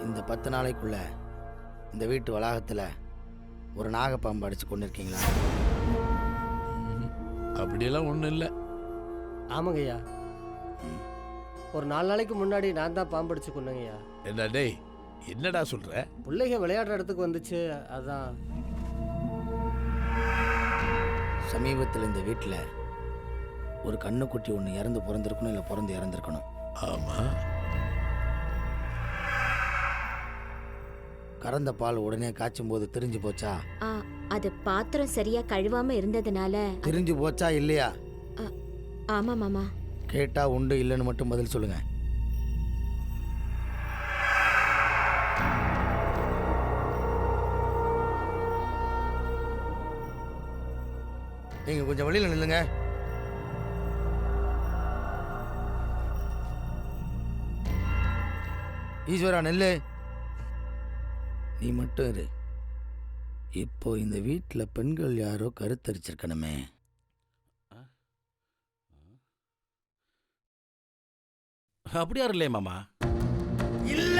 இந்த 10 நாளைக்குள்ள இந்த வீட்டு வளாகத்தில் ஒரு நாகப்பாம்பு அடிச்சு கொண்டு இருக்கீங்களா? அப்படியெல்லாம் ஒன்றும் இல்லை. ஆமாங்கய்யா, ஒரு 4 நாளைக்கு முன்னாடி நான் தான் பாம்படிச்சு கொண்டேங்கய்யா. என்ன டேய், என்னடா சொல்ற? பிள்ளைங்க விளையாடுற இடத்துக்கு வந்துச்சு, அதான். சமீபத்தில் இந்த வீட்டில் ஒரு கண்ணுக்குட்டி ஒன்று இறந்து பிறந்திருக்கணும், இல்லை பிறந்து இறந்துருக்கணும். ஆமாம். கறந்த பால் உடனே காய்ச்சும் போது திரிஞ்சு போச்சா? அது பாத்திரம் சரியா கழுவாம இருந்ததுனால. திரிஞ்சு போச்சா இல்லையா? ஆமா மாமா. கேட்டா உண்டு இல்லைன்னு மட்டும் பதில் சொல்லுங்க. நீங்க கொஞ்சம் வெளியில நில்லுங்க. ஈஸ்வரா நெல்லு, நீ மட்டும் இரு. இப்போ இந்த வீட்டில் பெண்கள் யாரோ கருத்தரிச்சிருக்கணுமே. அப்படி யாரும் இல்லையே மாமா. இல்ல